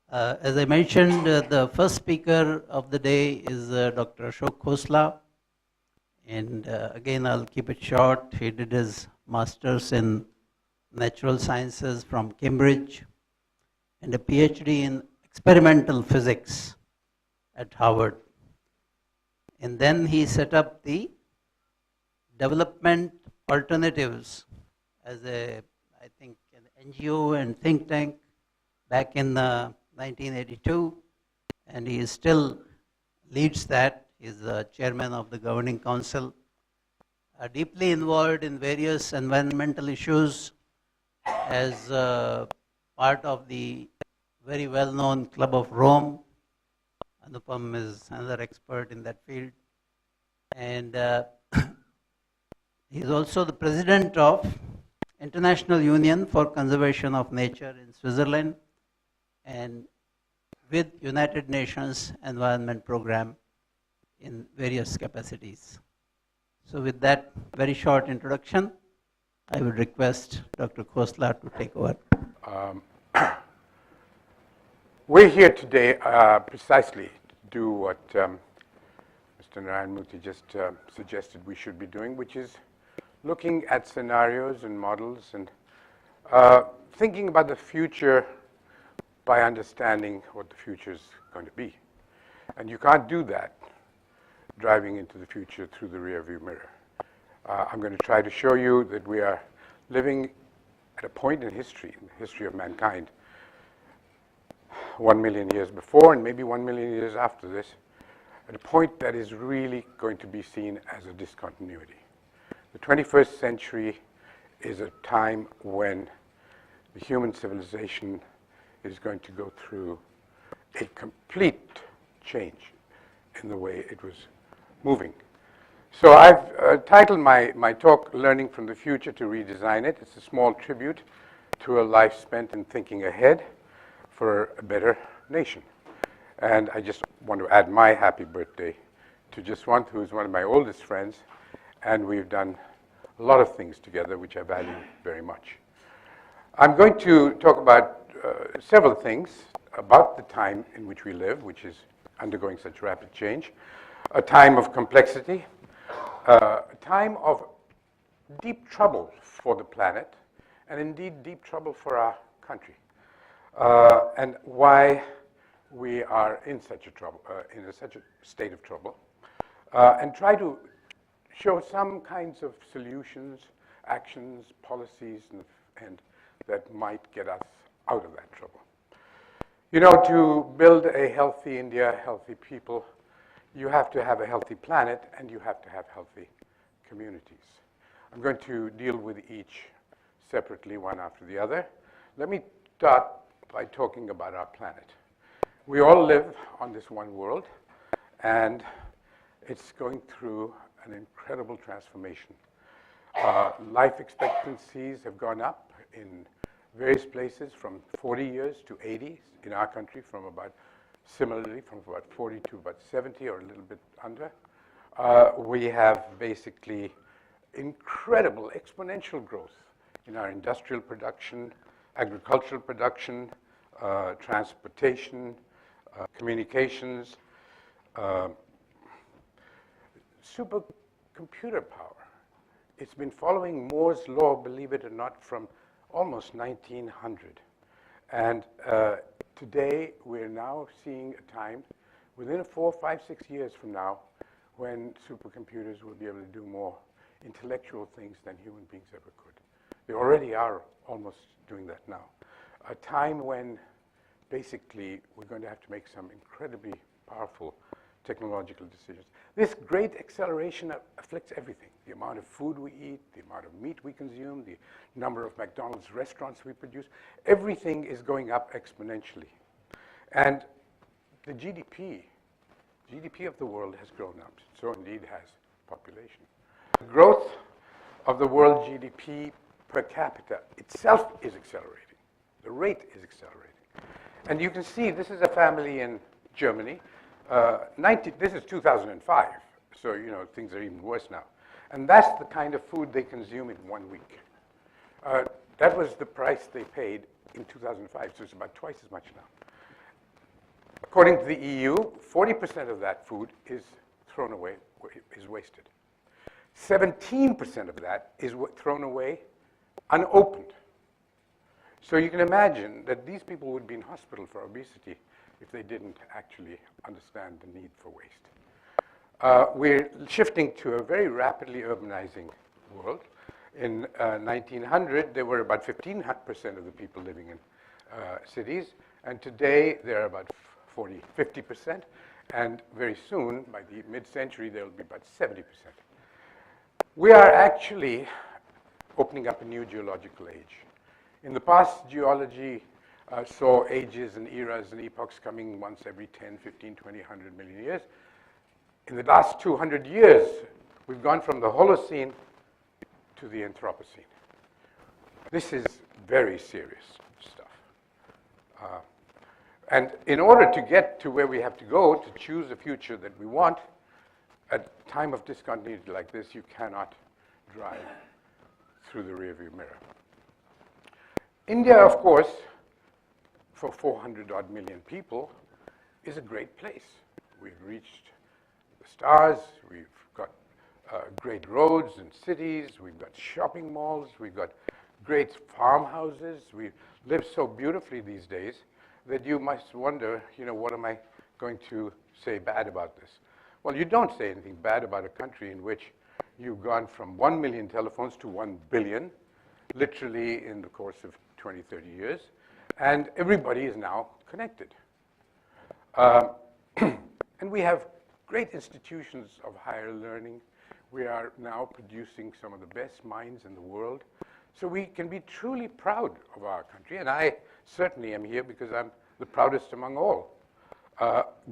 As I mentioned, the first speaker of the day is Dr. Ashok Khosla. And again, I'll keep it short. He did his master's in natural sciences from Cambridge and a PhD in experimental physics at Harvard. And then he set up the Development Alternatives as I think, an NGO and think tank back in 1982, and he still leads that. He's the chairman of the governing council, deeply involved in various environmental issues as part of the very well-known Club of Rome. Anupam is another expert in that field. And he is also the president of International Union for Conservation of Nature in Switzerland and with United Nations Environment Program in various capacities. So with that very short introduction, I would request Dr. Khosla to take over. We're here today precisely to do what Mr. Narayan-Murthy just suggested we should be doing, which is looking at scenarios and models and thinking about the future by understanding what the future is going to be. And you can't do that driving into the future through the rearview mirror. I'm going to try to show you that we are living at a point in history, in the history of mankind, 1 million years before and maybe 1 million years after this, at a point that is really going to be seen as a discontinuity. The 21st century is a time when the human civilization is going to go through a complete change in the way it was moving. So I've titled my talk, Learning from the Future to Redesign It. It's a small tribute to a life spent in thinking ahead for a better nation. And I just want to add my happy birthday to Jaswant, who's one of my oldest friends, and we've done a lot of things together, which I value very much. I'm going to talk about several things about the time in which we live, which is undergoing such rapid change, a time of complexity, a time of deep trouble for the planet, and indeed deep trouble for our country, and why we are in such a state of trouble, and try to show some kinds of solutions, actions, policies, and that might get us out of that trouble. You know, to build a healthy India, healthy people, you have to have a healthy planet and you have to have healthy communities. I'm going to deal with each separately, one after the other. Let me start by talking about our planet. We all live on this one world, and it's going through an incredible transformation. Life expectancies have gone up in various places from 40 years to 80, in our country similarly from about 40 to about 70 or a little bit under. We have basically incredible exponential growth in our industrial production, agricultural production, transportation, communications, supercomputer power. It's been following Moore's law, believe it or not, from almost 1900. And today, we're now seeing a time, within 4, 5, 6 years from now, when supercomputers will be able to do more intellectual things than human beings ever could. They already are almost doing that now. A time when, basically, we're going to have to make some incredibly powerful technological decisions. This great acceleration afflicts everything. The amount of food we eat, the amount of meat we consume, the number of McDonald's restaurants we produce, everything is going up exponentially. And the GDP of the world has grown up. So indeed has population. The growth of the world GDP per capita itself is accelerating. The rate is accelerating. And you can see this is a family in Germany. This is 2005, so you know things are even worse now. And that's the kind of food they consume in 1 week. That was the price they paid in 2005, so it's about twice as much now. According to the EU, 40% of that food is thrown away, is wasted. 17% of that is thrown away unopened. So you can imagine that these people would be in hospital for obesity if they didn't actually understand the need for waste. We're shifting to a very rapidly urbanizing world. In 1900, there were about 15% of the people living in cities, and today there are about 50%, and very soon, by the mid-century, there will be about 70%. We are actually opening up a new geological age. In the past, geology saw ages and eras and epochs coming once every 10, 15, 20, 100 million years. In the last 200 years, we've gone from the Holocene to the Anthropocene. This is very serious stuff. And in order to get to where we have to go to choose a future that we want, at a time of discontinuity like this, you cannot drive through the rearview mirror. India, of course, for 400-odd million people, is a great place. We've reached the stars, we've got great roads and cities, we've got shopping malls, we've got great farmhouses, we live so beautifully these days that you must wonder, what am I going to say bad about this? Well, you don't say anything bad about a country in which you've gone from 1 million telephones to 1 billion, literally in the course of 20, 30 years, and everybody is now connected. And we have great institutions of higher learning. We are now producing some of the best minds in the world. So we can be truly proud of our country, and I certainly am here because I'm the proudest among all.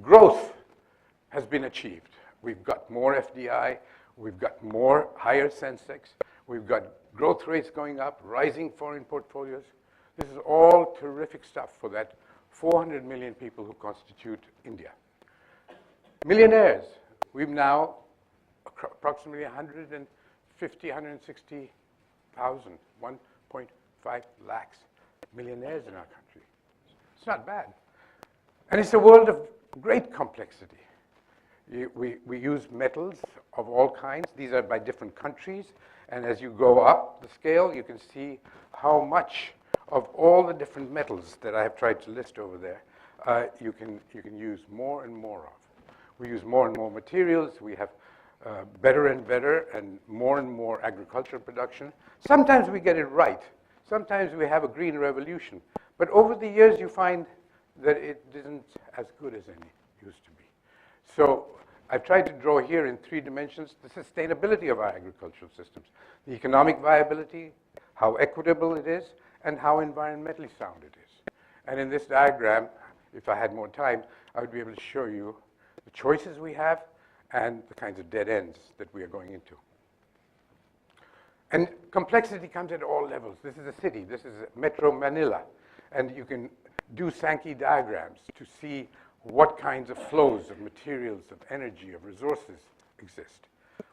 Growth has been achieved. We've got more FDI, we've got more higher Sensex, we've got growth rates going up, rising foreign portfolios. This is all terrific stuff for that 400 million people who constitute India. Millionaires, we've now approximately 150, 160,000, 1.5 lakhs millionaires in our country. It's not bad. And it's a world of great complexity. We use metals of all kinds. These are by different countries. And as you go up the scale, you can see how much of all the different metals that I have tried to list over there, you can use more and more of. We use more and more materials. We have better and better and more agricultural production. Sometimes we get it right. Sometimes we have a green revolution. But over the years, you find that it isn't as good as it used to be. So I've tried to draw here in 3 dimensions the sustainability of our agricultural systems, the economic viability, how equitable it is, and how environmentally sound it is. And in this diagram, if I had more time, I would be able to show you the choices we have and the kinds of dead ends that we are going into. And complexity comes at all levels. This is a city. This is Metro Manila. And you can do Sankey diagrams to see what kinds of flows of materials, of energy, of resources exist.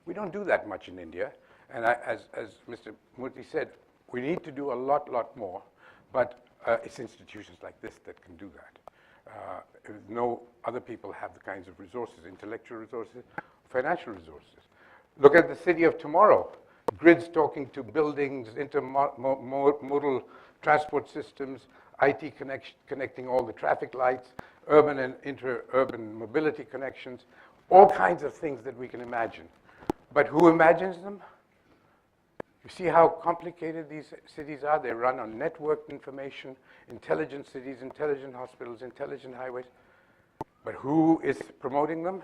We don't do that much in India. And as Mr. Murthy said, we need to do a lot more. But it's institutions like this that can do that. No other people have the kinds of resources, intellectual resources, financial resources. Look at the city of tomorrow. Grids talking to buildings, intermodal transport systems, IT connecting all the traffic lights, urban and inter-urban mobility connections, all kinds of things that we can imagine. But who imagines them? You see how complicated these cities are? They run on networked information, intelligent cities, intelligent hospitals, intelligent highways. But who is promoting them?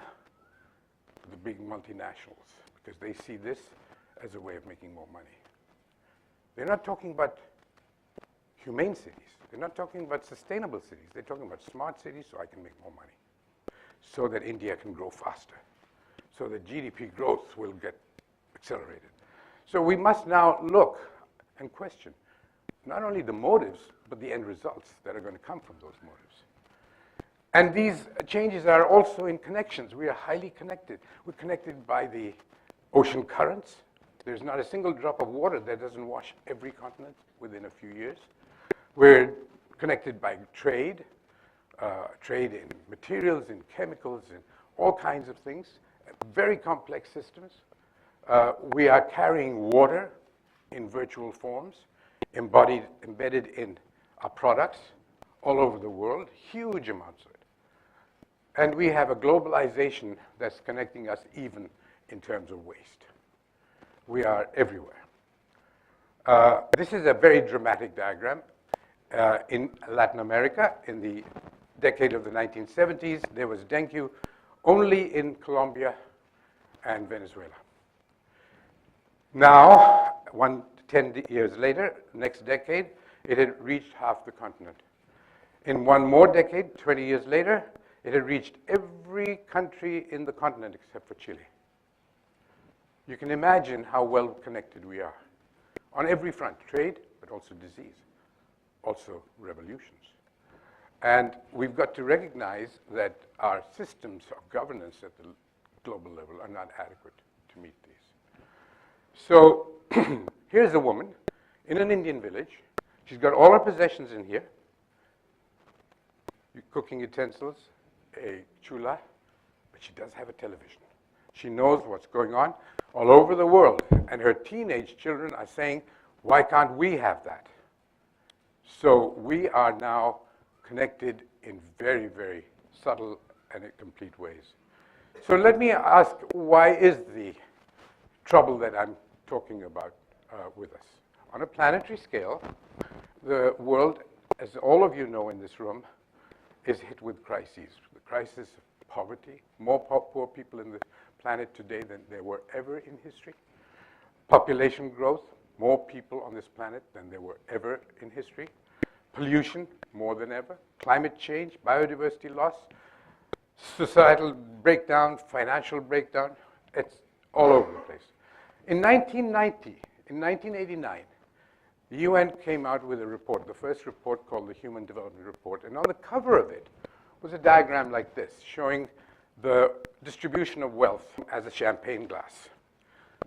The big multinationals, because they see this as a way of making more money. They're not talking about humane cities. They're not talking about sustainable cities. They're talking about smart cities so I can make more money, so that India can grow faster, so that GDP growth will get accelerated. So we must now look and question not only the motives, but the end results that are going to come from those motives. And these changes are also in connections. We are highly connected. We're connected by the ocean currents. There's not a single drop of water that doesn't wash every continent within a few years. We're connected by trade. trade in materials, in chemicals, in all kinds of things, very complex systems. We are carrying water in virtual forms, embedded in our products all over the world, huge amounts of it. And we have a globalization that's connecting us even in terms of waste. We are everywhere. This is a very dramatic diagram. In Latin America, in the decade of the 1970s, there was dengue only in Colombia and Venezuela. Now, 10 years later, next decade, it had reached half the continent. In one more decade, 20 years later, it had reached every country in the continent except for Chile. You can imagine how well connected we are on every front, trade, but also disease, also revolutions. And we've got to recognize that our systems of governance at the global level are not adequate to meet these. So here's a woman in an Indian village. She's got all her possessions in here, cooking utensils, a chula, but she does have a television. She knows what's going on all over the world, and her teenage children are saying, why can't we have that? So we are now connected in very, very subtle and complete ways. So let me ask, why is the trouble that I'm talking about with us? On a planetary scale, the world, as all of you know in this room, is hit with crises. The crisis of poverty, more poor people in the planet today than there were ever in history. Population growth, more people on this planet than there were ever in history. Pollution, more than ever. Climate change, biodiversity loss, societal breakdown, financial breakdown. It's all over the place. In 1989, the UN came out with a report, the first report called the Human Development Report, and on the cover of it was a diagram like this, showing the distribution of wealth as a champagne glass.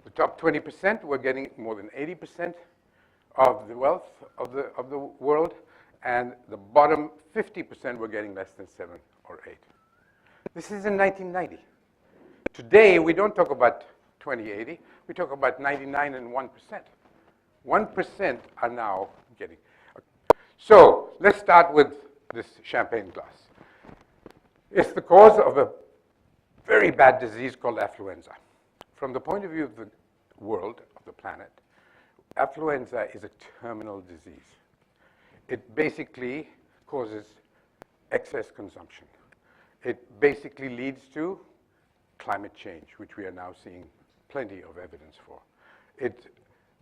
The top 20% were getting more than 80% of the wealth of the world, and the bottom 50% were getting less than 7 or 8. This is in 1990. Today, we don't talk about 2080, we talk about 99 and 1%. 1% are now getting. So let's start with this champagne glass. It's the cause of a very bad disease called affluenza. From the point of view of the world, of the planet, affluenza is a terminal disease. It basically causes excess consumption. It basically leads to climate change, which we are now seeing plenty of evidence for. It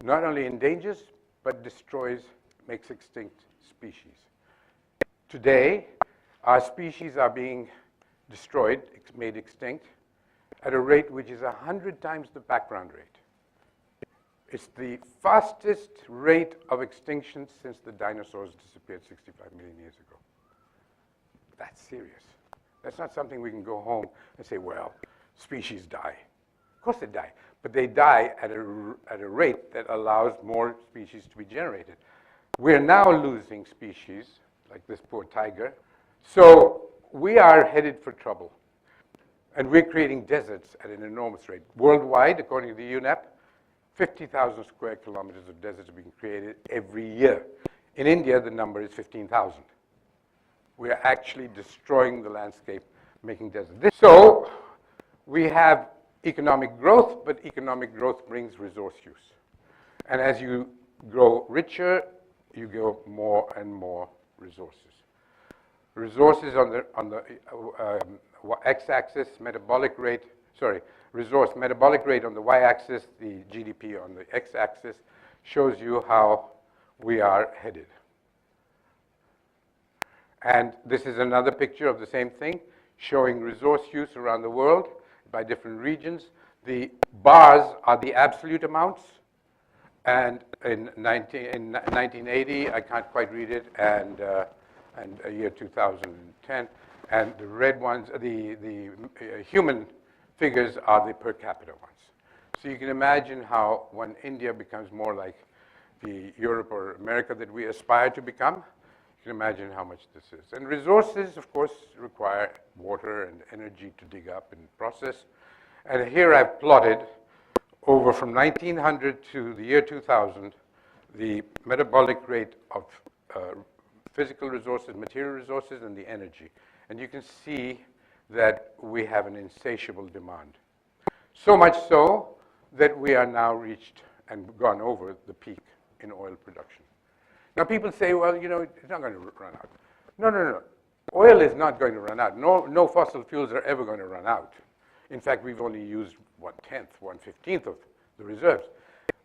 not only endangers, but destroys, makes extinct species. Today, our species are being destroyed, made extinct, at a rate which is 100 times the background rate. It's the fastest rate of extinction since the dinosaurs disappeared 65 million years ago. That's serious. That's not something we can go home and say, well, species die. Of course they die, but they die at a rate that allows more species to be generated. We're now losing species, like this poor tiger. So we are headed for trouble. And we're creating deserts at an enormous rate. Worldwide, according to the UNEP, 50,000 square kilometers of deserts are being created every year. In India, the number is 15,000. We are actually destroying the landscape, making deserts. So we have economic growth, but economic growth brings resource use. And as you grow richer, you grow more and more resources. Resources on the x-axis, resource metabolic rate on the y-axis, the GDP on the x-axis, shows you how we are headed. And this is another picture of the same thing, showing resource use around the world by different regions. The bars are the absolute amounts. And in 1980, I can't quite read it, and year 2010. And the red ones, the human figures are the per capita ones. So you can imagine how when India becomes more like the Europe or America that we aspire to become, You can imagine how much this is. And resources, of course, require water and energy to dig up and process. And here I've plotted over from 1900 to the year 2000, the metabolic rate of physical resources, material resources, and the energy. And you can see that we have an insatiable demand. So much so that we are now reached and gone over the peak in oil production. Now people say, well, you know, it's not going to run out. No, no, no. Oil is not going to run out. No fossil fuels are ever going to run out. In fact, we've only used 1/10, 1/15 of the reserves.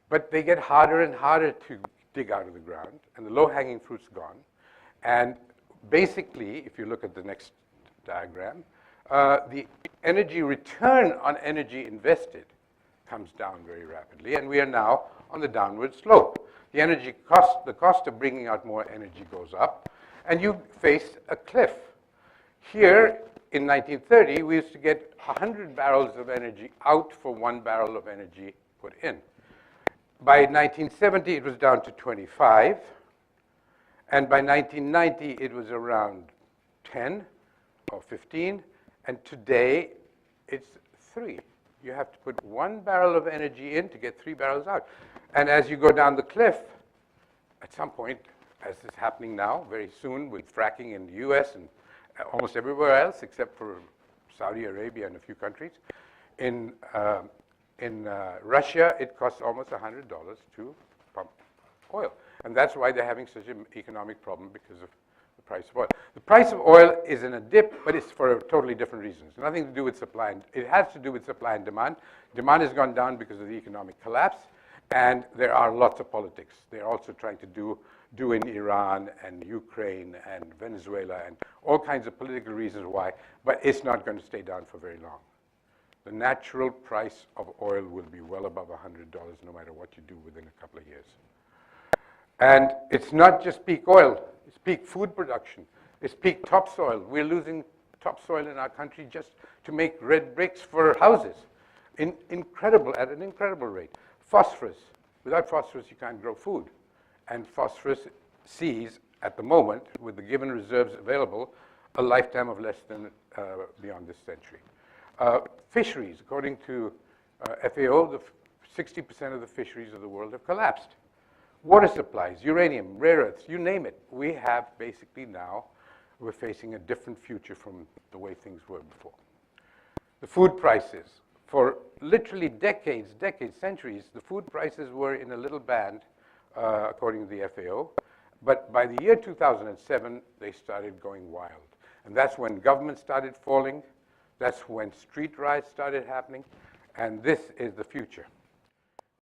But they get harder and harder to dig out of the ground, and the low-hanging fruit's gone. And basically, if you look at the next diagram, the energy return on energy invested comes down very rapidly, and we are now on the downward slope. The energy cost, the cost of bringing out more energy goes up, and you face a cliff. Here, in 1930, we used to get 100 barrels of energy out for 1 barrel of energy put in. By 1970, it was down to 25, and by 1990, it was around 10 or 15, and today, it's 3. You have to put 1 barrel of energy in to get 3 barrels out. And as you go down the cliff, at some point, as is happening now, very soon with fracking in the US and almost everywhere else except for Saudi Arabia and a few countries, in Russia, it costs almost $100 to pump oil. And that's why they're having such an economic problem, because of the price of oil. The price of oil is in a dip, but it's for totally different reasons. Nothing to do with supply. It has to do with supply and demand. Demand has gone down because of the economic collapse, and there are lots of politics. They're also trying to do in Iran and Ukraine and Venezuela and all kinds of political reasons why, but it's not going to stay down for very long. The natural price of oil will be well above $100 no matter what you do within a couple of years. And it's not just peak oil, it's peak food production, it's peak topsoil. We're losing topsoil in our country just to make red bricks for houses. At an incredible rate. Phosphorus. Without phosphorus, you can't grow food. And phosphorus sees, at the moment, with the given reserves available, a lifetime of less than beyond this century. Fisheries, according to FAO, 60% of the fisheries of the world have collapsed. Water supplies, uranium, rare earths, you name it. We have basically now, we're facing a different future from the way things were before. The food prices, for literally decades, centuries, the food prices were in a little band, according to the FAO. But by the year 2007, they started going wild. And that's when government started falling. That's when street riots started happening. And this is the future.